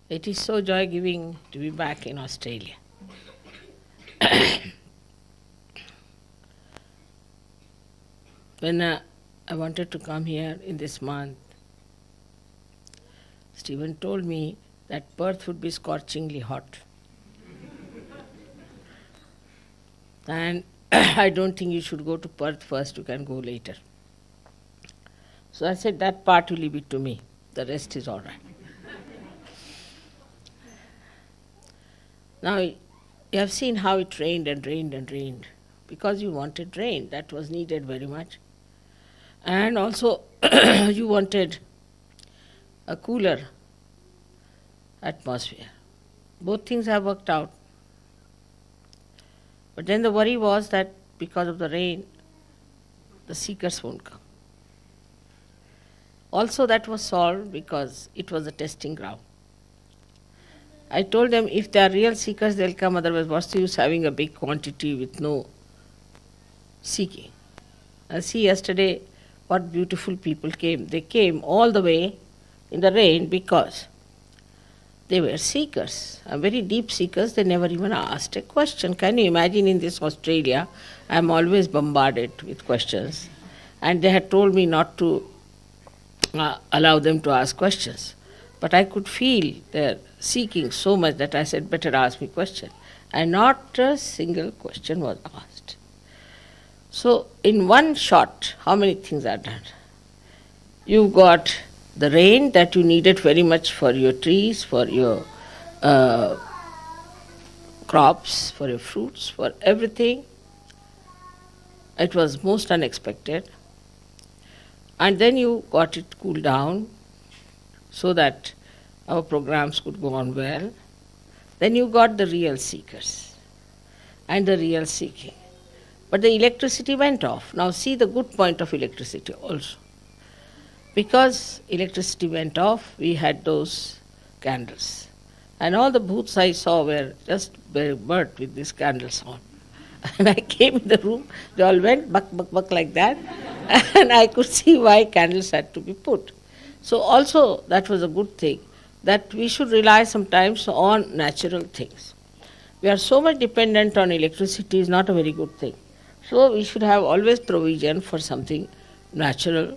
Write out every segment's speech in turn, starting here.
It is so joy-giving to be back in Australia. When I wanted to come here in this month, Stephen told me that Perth would be scorchingly hot. And I don't think you should go to Perth first, you can go later. So I said, that part will leave it to me, the rest is all right. Now, you have seen how it rained and rained and rained. Because you wanted rain, that was needed very much. And also, you wanted a cooler atmosphere. Both things have worked out. But then the worry was that because of the rain, the seekers won't come. Also, that was solved because it was a testing ground. I told them if they are real seekers, they'll come, otherwise what's the use having a big quantity with no seeking. I see yesterday what beautiful people came. They came all the way in the rain because they were seekers, very deep seekers. They never even asked a question. Can you imagine in this Australia, I'm always bombarded with questions. And they had told me not to allow them to ask questions. But I could feel their seeking so much that I said, better ask me question. And not a single question was asked. So in one shot, how many things are done? You got the rain that you needed very much for your trees, for your crops, for your fruits, for everything. It was most unexpected. And then you got it cooled down so that our programs could go on well. Then you got the real seekers and the real seeking. But the electricity went off. Now see the good point of electricity also. Because electricity went off, we had those candles. And all the booths I saw were just burnt with these candles on. And I came in the room, they all went buck, buck, buck like that. And I could see why candles had to be put. So also that was a good thing, that we should rely sometimes on natural things. We are so much dependent on electricity is not a very good thing. So we should have always provision for something natural.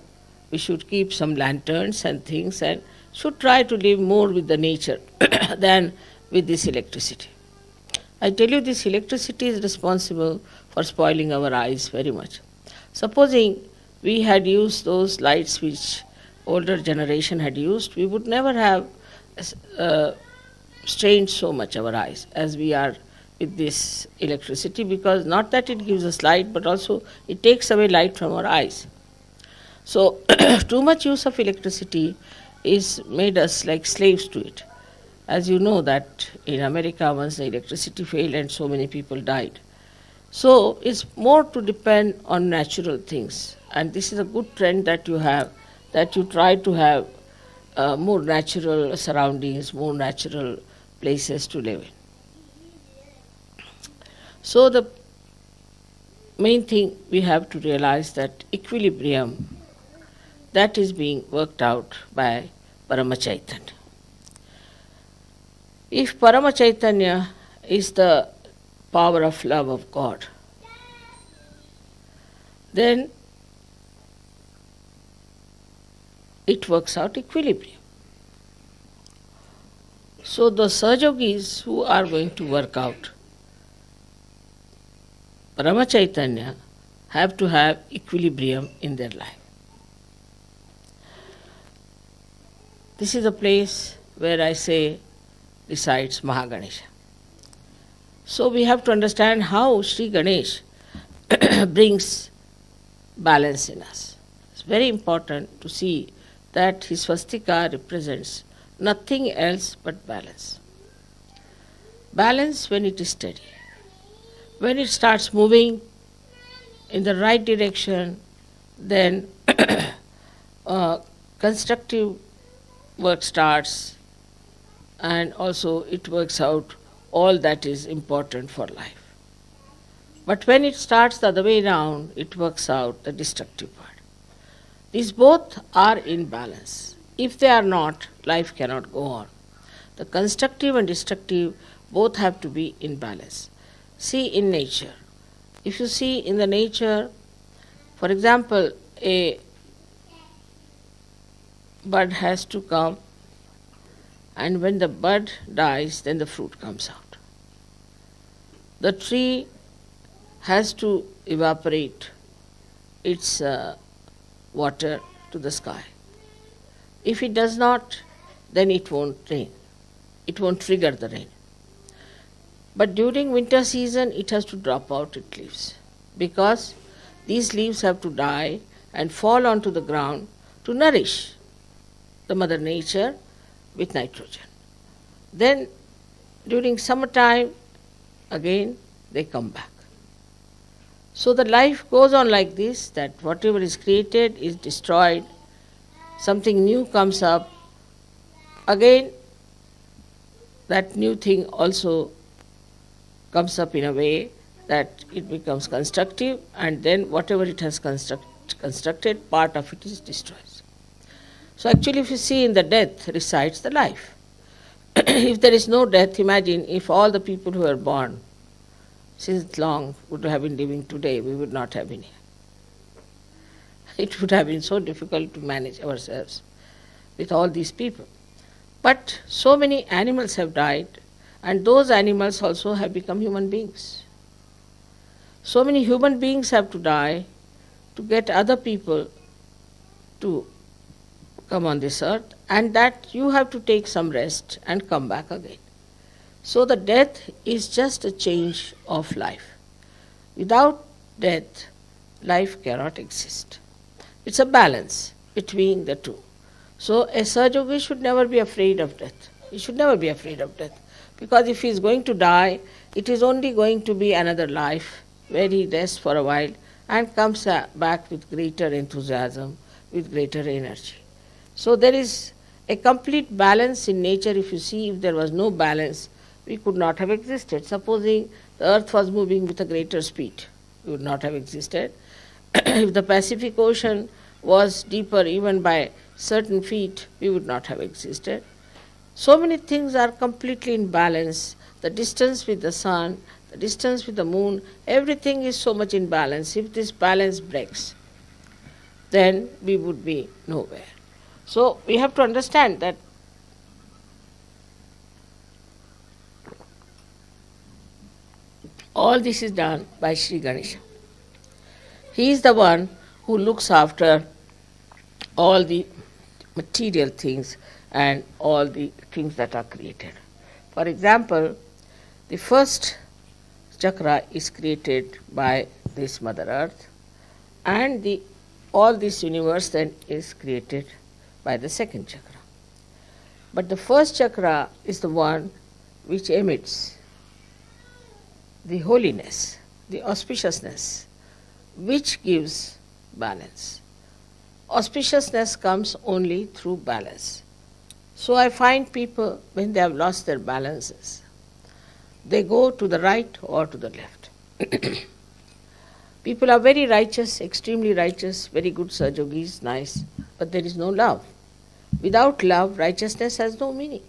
We should keep some lanterns and things and should try to live more with the nature than with this electricity. I tell you, this electricity is responsible for spoiling our eyes very much. Supposing we had used those lights which older generation had used, we would never have strained so much our eyes as we are with this electricity, because not that it gives us light, but also it takes away light from our eyes. So too much use of electricity is made us like slaves to it. As you know that in America once the electricity failed and so many people died. So it's more to depend on natural things. And this is a good trend that you have, that you try to have more natural surroundings, more natural places to live in. So the main thing we have to realize that equilibrium, that is being worked out by Parama Chaitanya. If Parama Chaitanya is the power of love of God, then it works out equilibrium. So the Sahajogis who are going to work out Parama Chaitanya have to have equilibrium in their life. This is a place where I say resides Mahaganesha. So we have to understand how Shri Ganesh brings balance in us. It's very important to see that his swastika represents nothing else but balance. Balance when it is steady. When it starts moving in the right direction, then constructive work starts, and also it works out all that is important for life. But when it starts the other way around, it works out the destructive part. These both are in balance. If they are not, life cannot go on. The constructive and destructive both have to be in balance. See in nature. If you see in the nature, for example, a bud has to come, and when the bud dies, then the fruit comes out. The tree has to evaporate its water to the sky. If it does not, then it won't rain. It won't trigger the rain. But during winter season, it has to drop out its leaves, because these leaves have to die and fall onto the ground to nourish the mother nature with nitrogen. Then during summertime, again they come back. So the life goes on like this, that whatever is created is destroyed, something new comes up, again that new thing also comes up in a way that it becomes constructive, and then whatever it has constructed, part of it is destroyed. So actually, if you see, in the death resides the life. If there is no death, imagine if all the people who were born since long would have been living today, we would not have been here. It would have been so difficult to manage ourselves with all these people. But so many animals have died, and those animals also have become human beings. So many human beings have to die to get other people to come on this earth, and that you have to take some rest and come back again. So the death is just a change of life. Without death, life cannot exist. It's a balance between the two. So a Sahaja should never be afraid of death. He should never be afraid of death. Because if he is going to die, it is only going to be another life where he rests for a while and comes back with greater enthusiasm, with greater energy. So there is a complete balance in nature. If you see, if there was no balance, we could not have existed. Supposing the earth was moving with a greater speed, we would not have existed. If the Pacific Ocean was deeper even by certain feet, we would not have existed. So many things are completely in balance. The distance with the sun, the distance with the moon, everything is so much in balance. If this balance breaks, then we would be nowhere. So we have to understand that all this is done by Shri Ganesha. He is the one who looks after all the material things and all the things that are created. For example, the first chakra is created by this Mother Earth, and all this universe then is created by the second chakra. But the first chakra is the one which emits the holiness, the auspiciousness, which gives balance. Auspiciousness comes only through balance. So I find people, when they have lost their balances, they go to the right or to the left. People are very righteous, extremely righteous, very good Sahajogis, nice, but there is no love. Without love, righteousness has no meaning.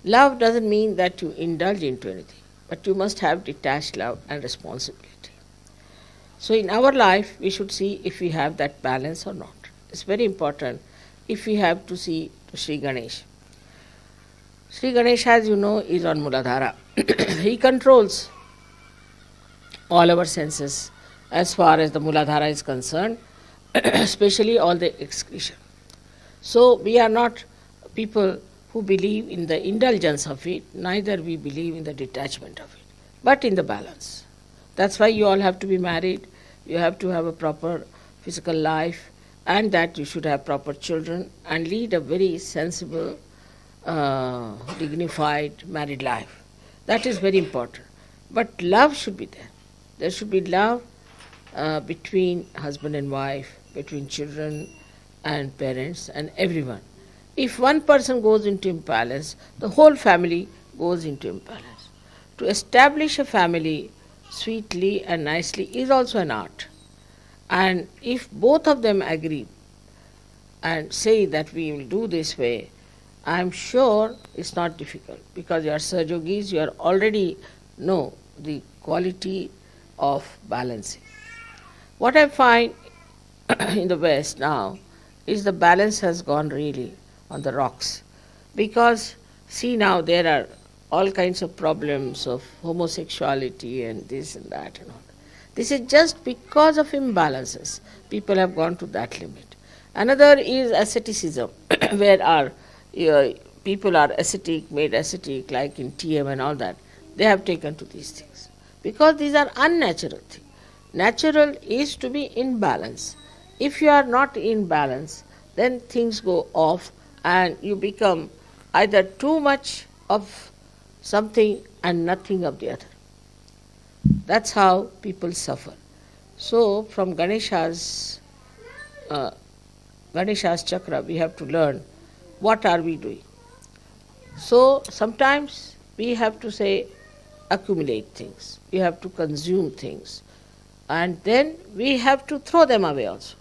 Love doesn't mean that you indulge into anything, but you must have detached love and responsibility. So in our life, we should see if we have that balance or not. It's very important if we have to see to Shri Ganesh. Shri Ganesh, as you know, is on Muladhara. He controls all our senses as far as the Muladhara is concerned, especially all the excretion. So we are not people who believe in the indulgence of it, neither we believe in the detachment of it, but in the balance. That's why you all have to be married, you have to have a proper physical life, and that you should have proper children and lead a very sensible, dignified married life. That is very important. But love should be there. There should be love between husband and wife, between children and parents and everyone. If one person goes into imbalance, the whole family goes into imbalance. To establish a family sweetly and nicely is also an art. And if both of them agree and say that we will do this way, I am sure it's not difficult because you are Sahajogis, you are already know the quality of balancing. What I find in the West now is the balance has gone really on the rocks. Because, see now, there are all kinds of problems of homosexuality and this and that and all. This is just because of imbalances. People have gone to that limit. Another is asceticism, where people are ascetic, made ascetic, like in TM and all that. They have taken to these things. Because these are unnatural things. Natural is to be in balance. If you are not in balance, then things go off and you become either too much of something and nothing of the other. That's how people suffer. So from Ganesha's chakra, we have to learn what are we doing. So sometimes we have to say accumulate things, we have to consume things, and then we have to throw them away also.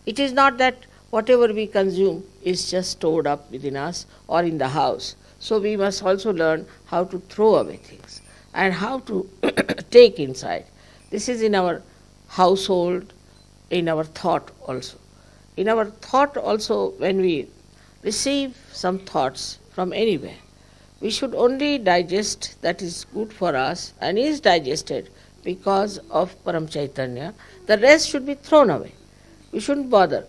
It is not that whatever we consume is just stored up within us or in the house. So we must also learn how to throw away things and how to take inside. This is in our household, in our thought also. In our thought also, when we receive some thoughts from anywhere, we should only digest that is good for us and is digested because of Param Chaitanya. The rest should be thrown away. We shouldn't bother.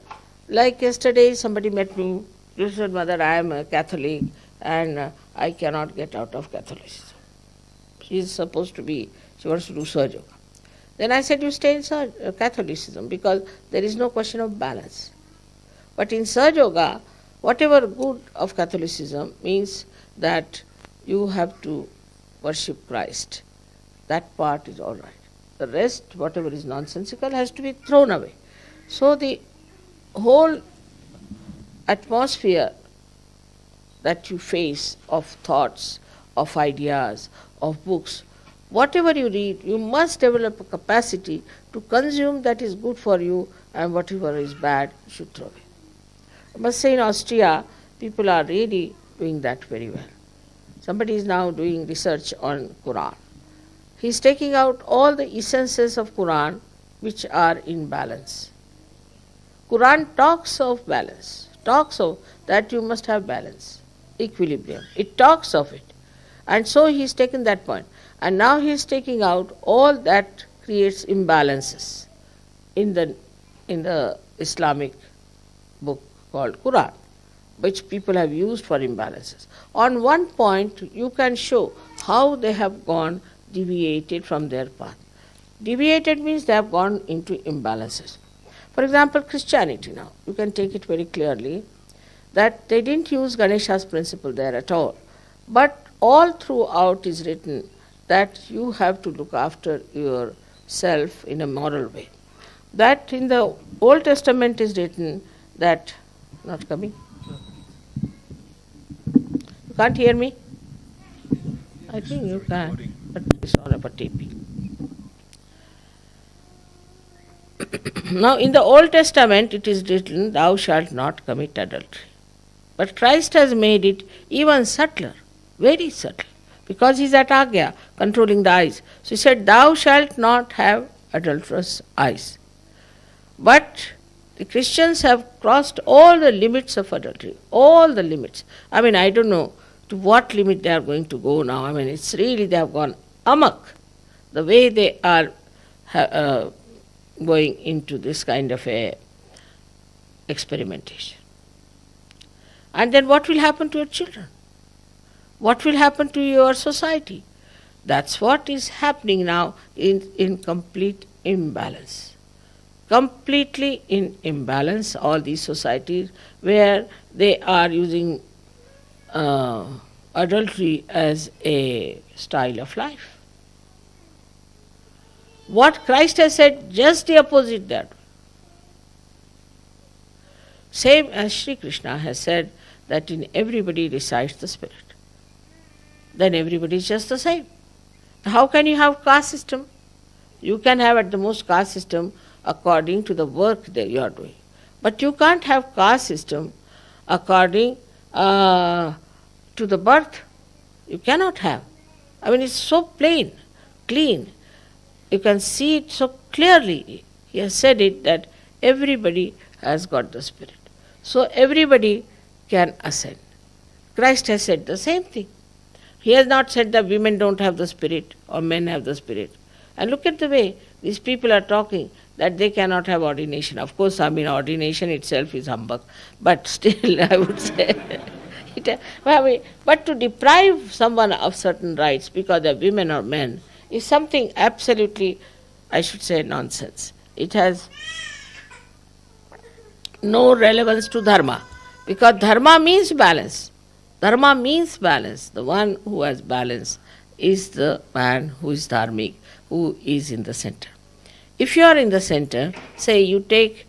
Like yesterday somebody met me, he said, Mother, I am a Catholic and I cannot get out of Catholicism. She is supposed to be, she wants to do Sahaja Yoga. Then I said, you stay in Catholicism because there is no question of balance. But in Sahaja Yoga, whatever good of Catholicism means that you have to worship Christ. That part is all right. The rest, whatever is nonsensical, has to be thrown away. So the whole atmosphere that you face of thoughts, of ideas, of books, whatever you read, you must develop a capacity to consume that is good for you and whatever is bad, you should throw away. I must say in Austria, people are really doing that very well. Somebody is now doing research on Quran. He is taking out all the essences of Quran which are in balance. Quran talks of balance, talks of that you must have balance, equilibrium. It talks of it. And so he has taken that point. And now he is taking out all that creates imbalances in the Islamic book called Quran, which people have used for imbalances. On one point, you can show how they have gone deviated from their path. Deviated means they have gone into imbalances. For example, Christianity now, you can take it very clearly that they didn't use Ganesha's principle there at all. But all throughout is written that you have to look after yourself in a moral way. That in the Old Testament is written that, not coming? You can't hear me? I think you can, but it's on a taping. Now in the Old Testament it is written, thou shalt not commit adultery. But Christ has made it even subtler, very subtle, because he is at Agya, controlling the eyes. So he said, thou shalt not have adulterous eyes. But the Christians have crossed all the limits of adultery, all the limits. I mean, I don't know to what limit they are going to go now. I mean, it's really, they have gone amok, the way they are going into this kind of a experimentation. And then what will happen to your children? What will happen to your society? That's what is happening now in complete imbalance. Completely in imbalance, all these societies where they are using adultery as a style of life. What Christ has said, just the opposite that. Same as Shri Krishna has said that in everybody resides the Spirit. Then everybody is just the same. How can you have caste system? You can have at the most caste system according to the work that you are doing. But you can't have caste system according to the birth, you cannot have. I mean, it's so plain, clean. You can see it so clearly. He has said it that everybody has got the Spirit. So everybody can ascend. Christ has said the same thing. He has not said that women don't have the Spirit or men have the Spirit. And look at the way these people are talking, that they cannot have ordination. Of course, I mean, ordination itself is humbug. But still, I would say, but to deprive someone of certain rights because they're women or men is something absolutely, I should say, nonsense. It has no relevance to dharma, because dharma means balance. Dharma means balance. The one who has balance is the man who is dharmic, who is in the center. If you are in the center, say you take,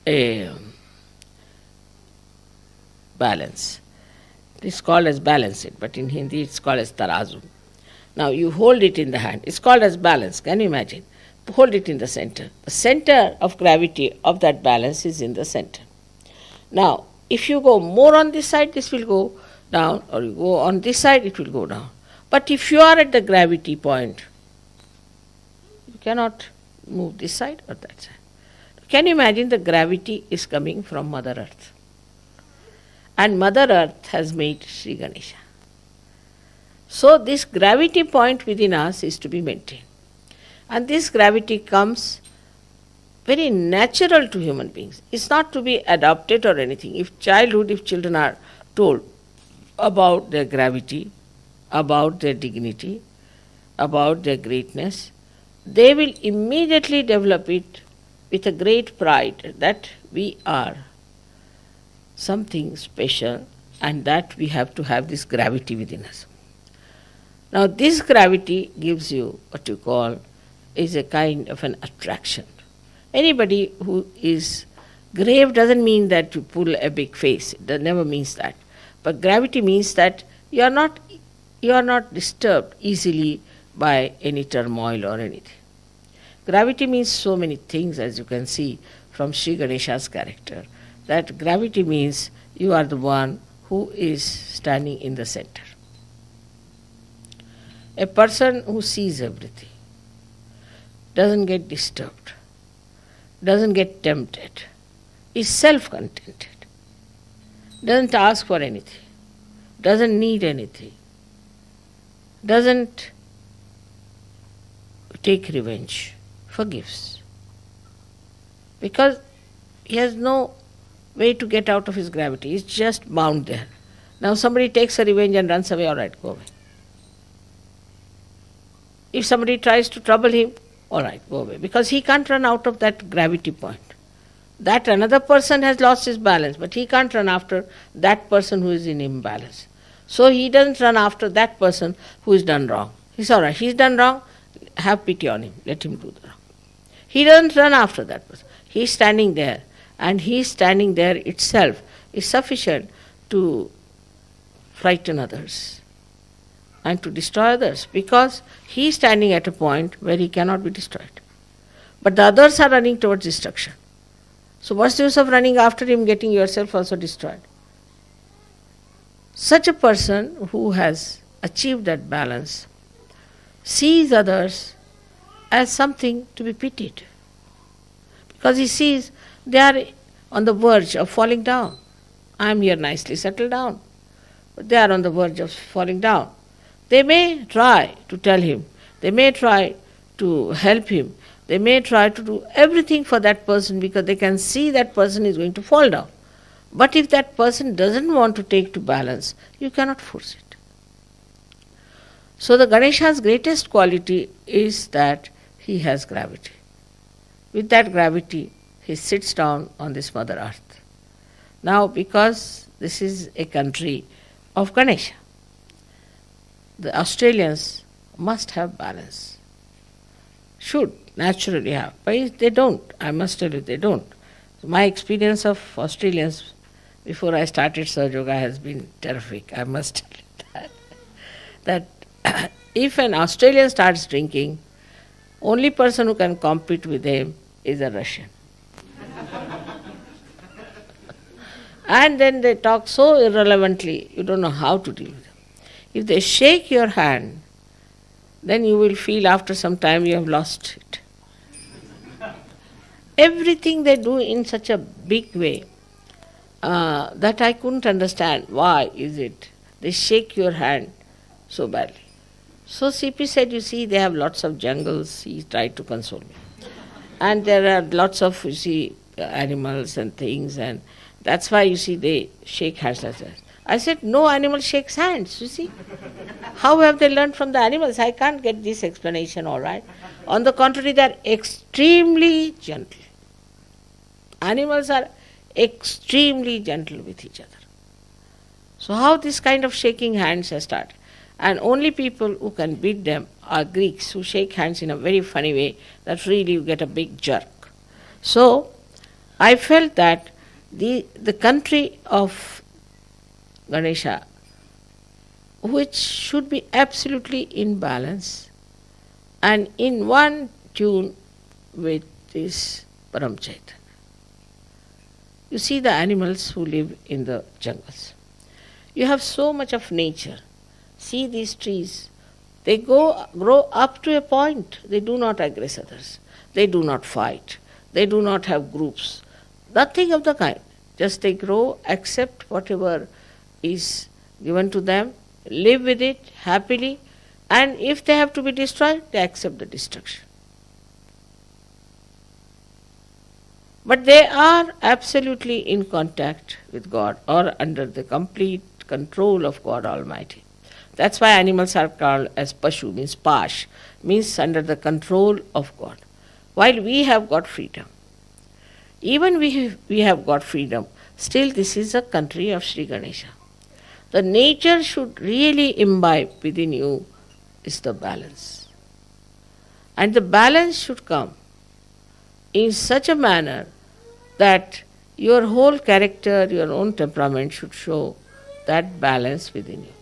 a balance. It's called as balance it, but in Hindi it's called as tarazu. Now you hold it in the hand. It's called as balance. Can you imagine? Hold it in the center. The center of gravity of that balance is in the center. Now, if you go more on this side, this will go down, or you go on this side, it will go down. But if you are at the gravity point, you cannot move this side or that side. Can you imagine the gravity is coming from Mother Earth? And Mother Earth has made Shri Ganesha. So this gravity point within us is to be maintained. And this gravity comes very natural to human beings. It's not to be adopted or anything. If children are told about their gravity, about their dignity, about their greatness, they will immediately develop it with a great pride that we are something special and that we have to have this gravity within us. Now this gravity gives you what you call is a kind of an attraction. Anybody who is grave doesn't mean that you pull a big face. It never means that. But gravity means that you are not disturbed easily by any turmoil or anything. Gravity means so many things, as you can see from Shri Ganesha's character. That gravity means you are the one who is standing in the center. A person who sees everything doesn't get disturbed, doesn't get tempted, is self-contented, doesn't ask for anything, doesn't need anything, doesn't take revenge, forgives. Because he has no way to get out of his gravity, he's just bound there. Now somebody takes a revenge and runs away, all right, go away. If somebody tries to trouble him, all right, go away, because he can't run out of that gravity point. That another person has lost his balance, but he can't run after that person who is in imbalance. So he doesn't run after that person who is done wrong. He's all right, he's done wrong, have pity on him, let him do the wrong. He doesn't run after that person. He's standing there, and he's standing there itself is sufficient to frighten others and to destroy others, because he is standing at a point where he cannot be destroyed. But the others are running towards destruction. So what's the use of running after him, getting yourself also destroyed? Such a person who has achieved that balance sees others as something to be pitied, because he sees they are on the verge of falling down. I am here nicely settled down, but they are on the verge of falling down. They may try to tell him, they may try to help him, they may try to do everything for that person because they can see that person is going to fall down. But if that person doesn't want to take to balance, you cannot force it. So the Ganesha's greatest quality is that he has gravity. With that gravity, he sits down on this Mother Earth. Now, because this is a country of Ganesha, the Australians must have balance. Should naturally have. But they don't. I must tell you, they don't. So my experience of Australians before I started Sahaja Yoga has been terrific. I must tell you that if an Australian starts drinking, only person who can compete with him is a Russian. And then they talk so irrelevantly, you don't know how to deal with them. If they shake your hand, then you will feel after some time you have lost it. Everything they do in such a big way that I couldn't understand. Why is it? They shake your hand so badly. So CP said, you see, they have lots of jungles. He tried to console me. And there are lots of, you see, animals and things, and that's why, you see, they shake hands like that. I said, no animal shakes hands, you see. How have they learned from the animals? I can't get this explanation, all right. On the contrary, they are extremely gentle. Animals are extremely gentle with each other. So how this kind of shaking hands has started? And only people who can beat them are Greeks, who shake hands in a very funny way that really you get a big jerk. So I felt that the country of Ganesha, which should be absolutely in balance and in one tune with this Param Chaitanya. You see the animals who live in the jungles. You have so much of nature. See these trees. They grow up to a point. They do not aggress others. They do not fight. They do not have groups. Nothing of the kind. Just they grow, accept whatever is given to them, live with it happily, and if they have to be destroyed, they accept the destruction. But they are absolutely in contact with God or under the complete control of God Almighty. That's why animals are called as Pashu, means Pash, means under the control of God. While we have got freedom, even we have got freedom, still this is a country of Shri Ganesha. The nature should really imbibe within you is the balance. And the balance should come in such a manner that your whole character, your own temperament should show that balance within you.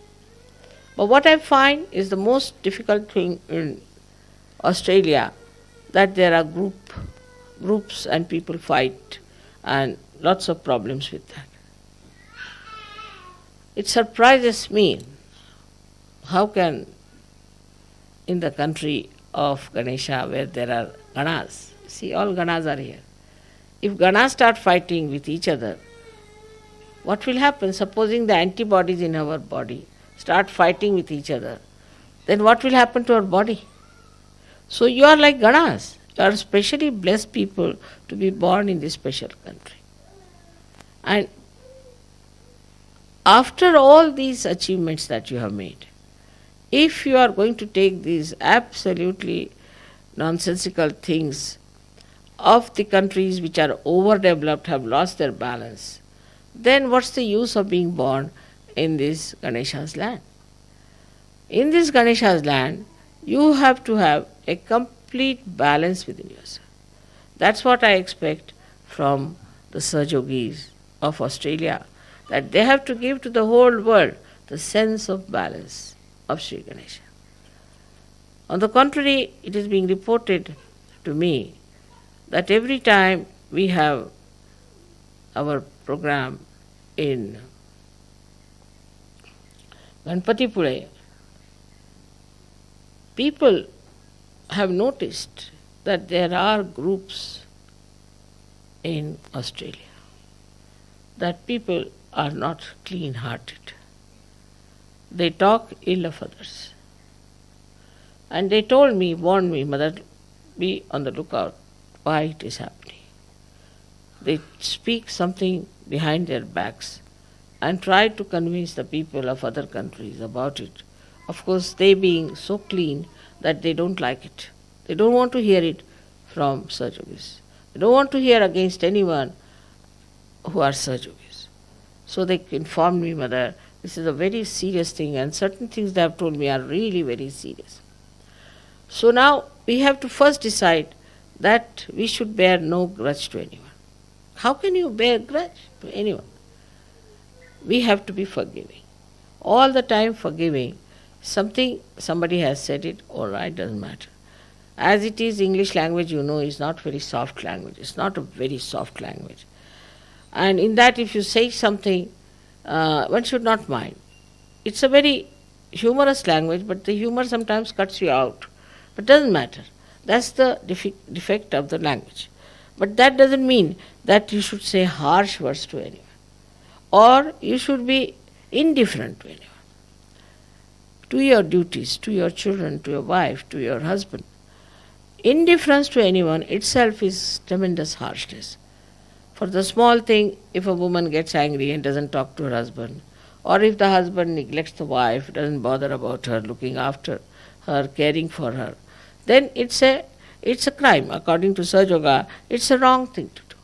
But what I find is the most difficult thing in Australia, that there are groups and people fight and lots of problems with that. It surprises me how can in the country of Ganesha where there are Ganas, see all Ganas are here. If Ganas start fighting with each other, what will happen? Supposing the antibodies in our body start fighting with each other, then what will happen to our body? So you are like Ganas. You are specially blessed people to be born in this special country. And after all these achievements that you have made, if you are going to take these absolutely nonsensical things of the countries which are overdeveloped, have lost their balance, then what's the use of being born in this Ganesha's land? In this Ganesha's land, you have to have a complete balance within yourself. That's what I expect from the Sahajogis of Australia, that they have to give to the whole world the sense of balance of Shri Ganesha. On the contrary, it is being reported to me that every time we have our program in Ganpatipule, people have noticed that there are groups in Australia, that people are not clean-hearted. They talk ill of others. And they told me, warned me, Mother, be on the lookout why it is happening. They speak something behind their backs and try to convince the people of other countries about it. Of course, they being so clean that they don't like it. They don't want to hear it from Sahajogis. They don't want to hear against anyone who are Sahajogis. So they informed me, Mother, this is a very serious thing, and certain things they have told me are really very serious. So now we have to first decide that we should bear no grudge to anyone. How can you bear grudge to anyone? We have to be forgiving. All the time forgiving. Somebody has said it, all right, doesn't matter. As it is, English language, you know, is not very soft language. It's not a very soft language. And in that, if you say something, one should not mind. It's a very humorous language, but the humor sometimes cuts you out. But doesn't matter. That's the defect of the language. But that doesn't mean that you should say harsh words to anyone, or you should be indifferent to anyone. To your duties, to your children, to your wife, to your husband. Indifference to anyone itself is tremendous harshness. For the small thing, if a woman gets angry and doesn't talk to her husband, or if the husband neglects the wife, doesn't bother about her, looking after her, caring for her, then it's a crime. According to Sahaja Yoga, it's a wrong thing to do.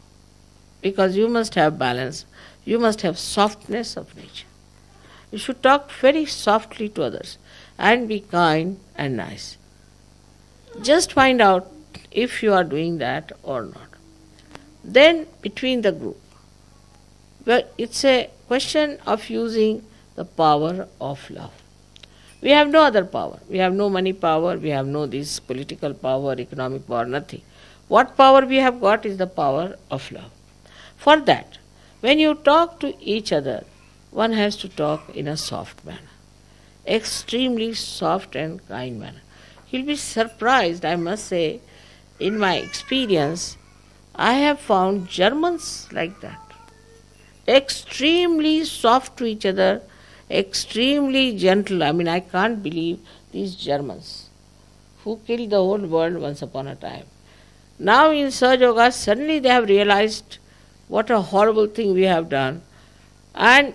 Because you must have balance, you must have softness of nature. You should talk very softly to others and be kind and nice. Just find out if you are doing that or not. Then between the group, well, it's a question of using the power of love. We have no other power. We have no money power, we have no this political power, economic power, nothing. What power we have got is the power of love. For that, when you talk to each other, one has to talk in a soft manner, extremely soft and kind manner. You'll be surprised, I must say, in my experience, I have found Germans like that. Extremely soft to each other, extremely gentle. I can't believe these Germans who killed the whole world once upon a time. Now in Sahaja Yoga, suddenly they have realized what a horrible thing we have done. And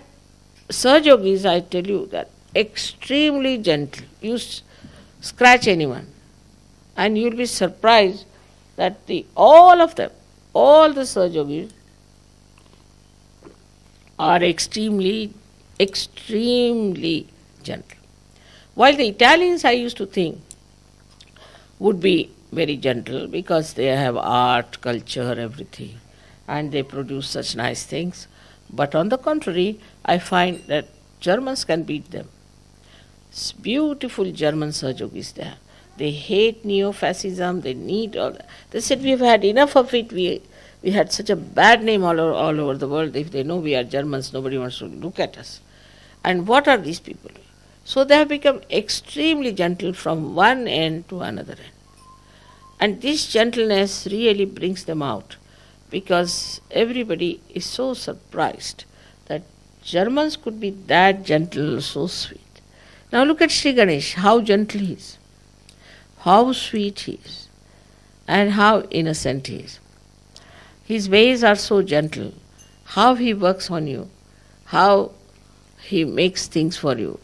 Sahaja Yogis, I tell you, that extremely gentle. You scratch anyone and you'll be surprised that all of them, all the Sahaja Yogis are extremely gentle. While the Italians, I used to think, would be very gentle because they have art, culture, everything, and they produce such nice things. But on the contrary, I find that Germans can beat them. It's beautiful German Sahaja Yogis there. They hate neo-fascism, they need all that. They said, we've had enough of it, we had such a bad name all over the world. If they know we are Germans, nobody wants to look at us. And what are these people doing? So they have become extremely gentle from one end to another end. And this gentleness really brings them out, because everybody is so surprised that Germans could be that gentle, so sweet. Now look at Shri Ganesh, how gentle he is, how sweet he is, and how innocent he is. His ways are so gentle, how he works on you, how he makes things for you,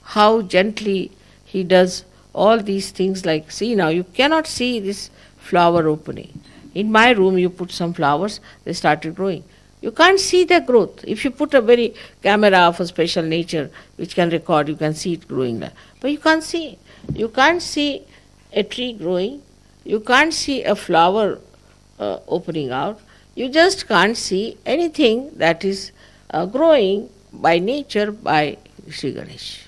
how gently he does all these things. Like, see now, you cannot see this flower opening. In my room you put some flowers, they started growing. You can't see their growth. If you put a very camera of a special nature which can record, you can see it growing there. But you can't see. You can't see a tree growing. You can't see a flower opening out. You just can't see anything that is growing by nature by Shri Ganesh.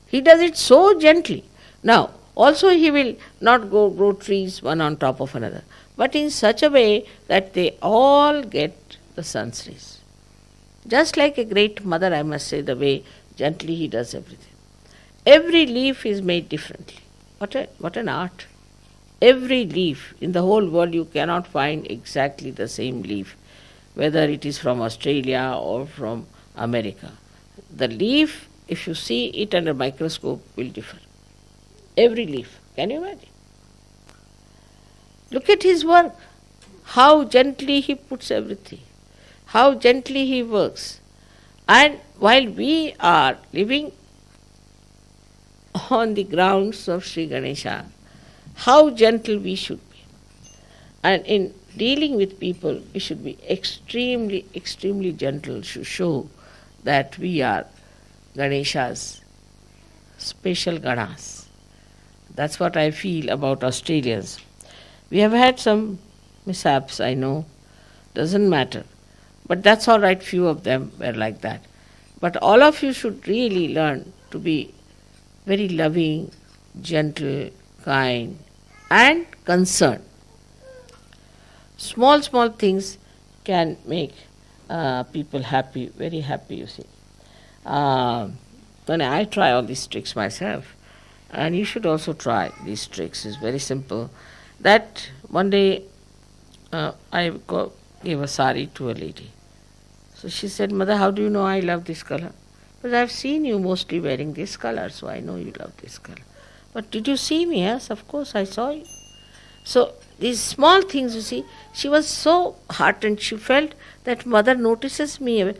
He does it so gently. Now, also he will not grow trees one on top of another, but in such a way that they all get the sun's rays. Just like a great mother, I must say, the way gently he does everything. Every leaf is made differently. What an art. Every leaf in the whole world, you cannot find exactly the same leaf, whether it is from Australia or from America. The leaf, if you see it under a microscope, will differ. Every leaf. Can you imagine? Look at his work. How gently he puts everything. How gently he works. And while we are living on the grounds of Shri Ganesha, how gentle we should be. And in dealing with people, we should be extremely, extremely gentle to show that we are Ganesha's special Ganas. That's what I feel about Australians. We have had some mishaps, I know, doesn't matter. But that's all right, few of them were like that. But all of you should really learn to be very loving, gentle, kind, and concerned. Small things can make people happy, very happy, you see. When I try all these tricks myself, and you should also try these tricks. It's very simple. That one day gave a sari to a lady. So she said, "Mother, how do you know I love this color?" Because I've seen you mostly wearing this color, so I know you love this color. But did you see me? Yes, of course I saw you. So these small things, you see, she was so heartened. She felt that mother notices me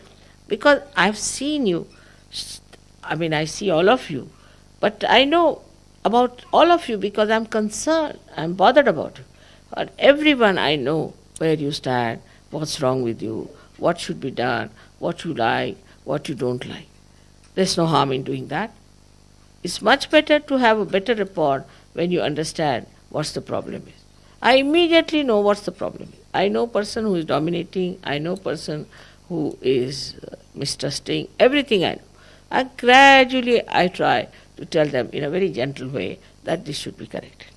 because I've seen you. I mean, I see all of you, but I know about all of you because I'm concerned, I'm bothered about you. For everyone I know where you stand, what's wrong with you, what should be done, what you like, what you don't like. There's no harm in doing that. It's much better to have a better rapport when you understand what's the problem is. I immediately know what's the problem is. I know person who is dominating, I know person who is mistrusting, everything I know. And gradually I try to tell them in a very gentle way that this should be corrected.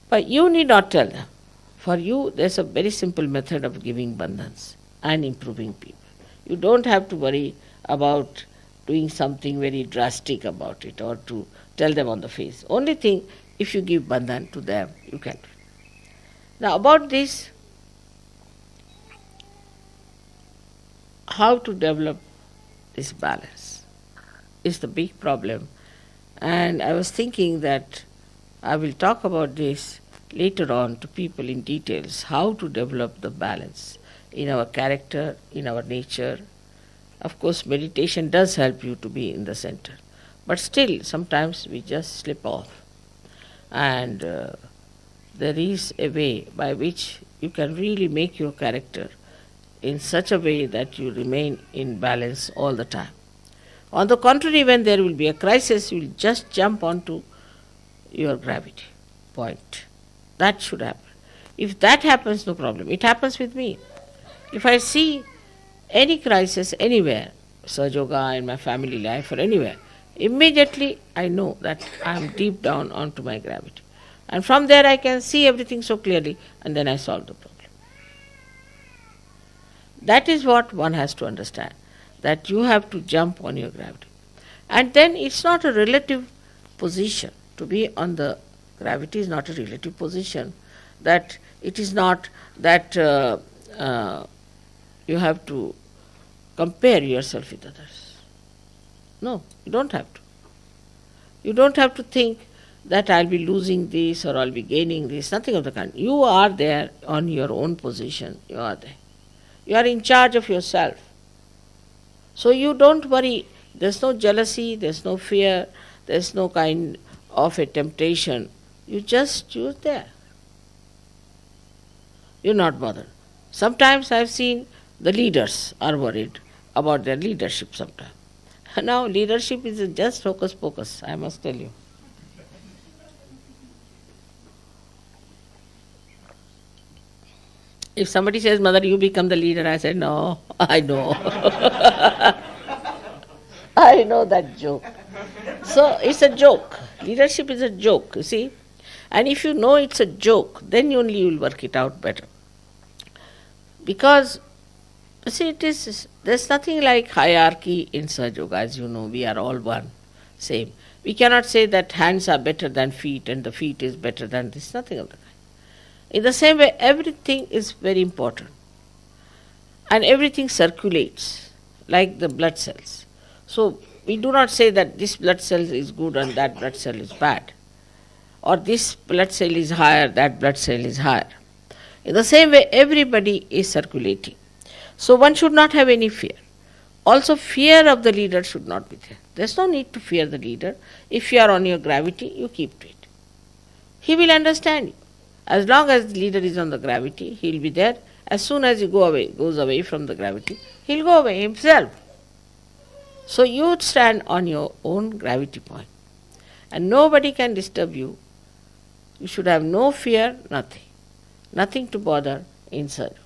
But you need not tell them. For you, there's a very simple method of giving bandhans and improving people. You don't have to worry about doing something very drastic about it or to tell them on the face. Only thing, if you give bandhan to them, you can do it. Now about this, how to develop this balance is the big problem. And I was thinking that I will talk about this later on to people in details, how to develop the balance in our character, in our nature. Of course, meditation does help you to be in the center. But still, sometimes we just slip off. And there is a way by which you can really make your character in such a way that you remain in balance all the time. On the contrary, when there will be a crisis, you will just jump onto your gravity point. That should happen. If that happens, no problem. It happens with me. If I see any crisis anywhere, Sahaja Yoga, in my family life or anywhere, immediately I know that I am deep down onto my gravity. And from there I can see everything so clearly and then I solve the problem. That is what one has to understand, that you have to jump on your gravity. And then it's not a relative position. To be on the gravity is not a relative position. That it is not that you have to compare yourself with others. No, you don't have to. You don't have to think that I'll be losing this or I'll be gaining this, nothing of the kind. You are there on your own position. You are there. You are in charge of yourself. So you don't worry. There's no jealousy, there's no fear, there's no kind of a temptation. You're there. You're not bothered. Sometimes I've seen the leaders are worried about their leadership sometimes. Now leadership is just hocus pocus, I must tell you. If somebody says, "Mother, you become the leader," I say, "No, I know." I know that joke. So it's a joke. Leadership is a joke, you see. And if you know it's a joke, then only you will work it out better. Because, you see, there's nothing like hierarchy in Sahaja Yoga, as you know, we are all one, same. We cannot say that hands are better than feet and the feet is better than this, nothing of the kind. In the same way, everything is very important. And everything circulates, like the blood cells. So, we do not say that this blood cell is good and that blood cell is bad. Or this blood cell is higher, that blood cell is higher. In the same way, everybody is circulating. So one should not have any fear. Also, fear of the leader should not be there. There's no need to fear the leader. If you are on your gravity, you keep to it. He will understand you. As long as the leader is on the gravity, he will be there. As soon as he goes away from the gravity, he'll go away himself. So you stand on your own gravity point. And nobody can disturb you. You should have no fear, nothing. Nothing to bother in Sahaja.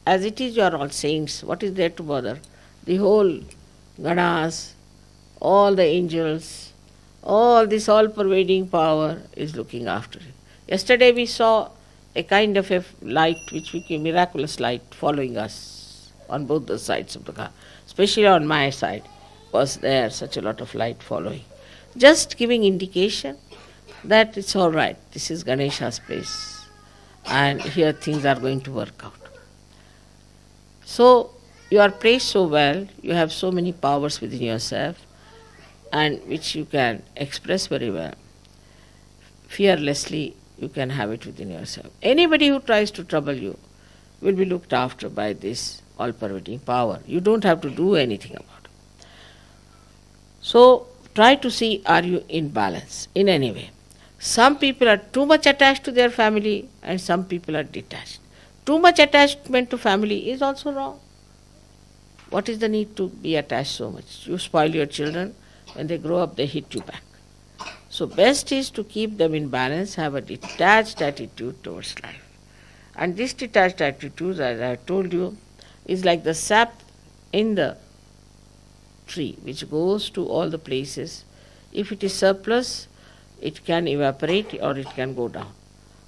As it is, you are all saints. What is there to bother? The whole Ganas, all the angels, all this all-pervading power is looking after it. Yesterday we saw a kind of a light which became miraculous light following us on both the sides of the car. Especially on my side was there such a lot of light following. Just giving indication that it's all right, this is Ganesha's place and here things are going to work out. So you are praised so well, you have so many powers within yourself and which you can express very well. Fearlessly you can have it within yourself. Anybody who tries to trouble you will be looked after by this all-pervading power. You don't have to do anything about it. So try to see, are you in balance in any way? Some people are too much attached to their family and some people are detached. Too much attachment to family is also wrong. What is the need to be attached so much? You spoil your children, when they grow up they hit you back. So best is to keep them in balance, have a detached attitude towards life. And this detached attitude, as I have told you, is like the sap in the tree which goes to all the places. If it is surplus, it can evaporate or it can go down.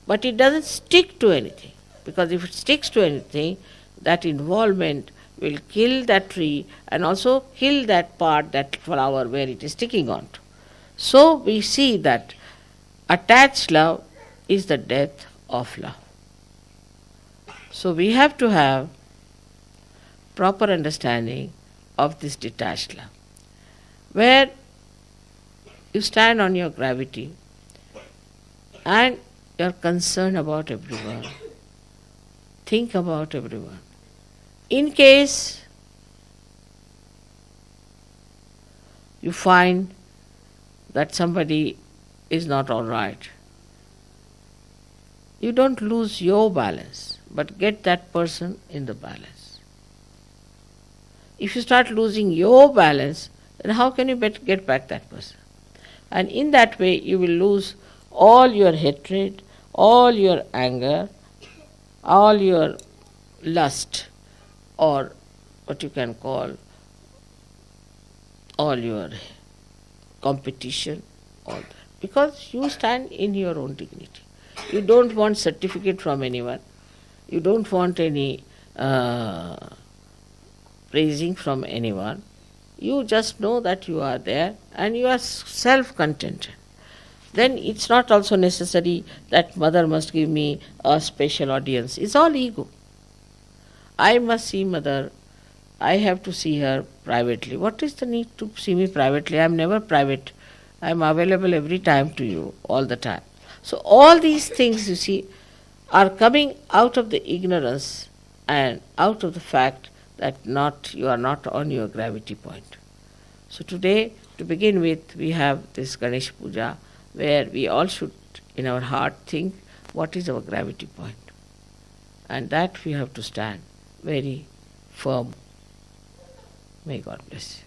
But it doesn't stick to anything, because if it sticks to anything, that involvement will kill that tree and also kill that part, that flower where it is sticking on to. So we see that attached love is the death of love. So we have to have proper understanding of this detached love, where you stand on your gravity and you are concerned about everyone, think about everyone. In case you find that somebody is not all right, you don't lose your balance, but get that person in the balance. If you start losing your balance, then how can you get back that person? And in that way you will lose all your hatred, all your anger, all your lust, or what you can call all your competition, all that. Because you stand in your own dignity. You don't want certificate from anyone. You don't want any praising from anyone. You just know that you are there and you are self-contented. Then it's not also necessary that mother must give me a special audience. It's all ego. I must see mother. I have to see her privately. What is the need to see me privately? I am never private. I am available every time to you, all the time. So all these things, you see, are coming out of the ignorance and out of the fact that you are not on your gravity point. So today, to begin with, we have this Ganesha Puja, where we all should, in our heart, think what is our gravity point. And that we have to stand very firm. May God bless you.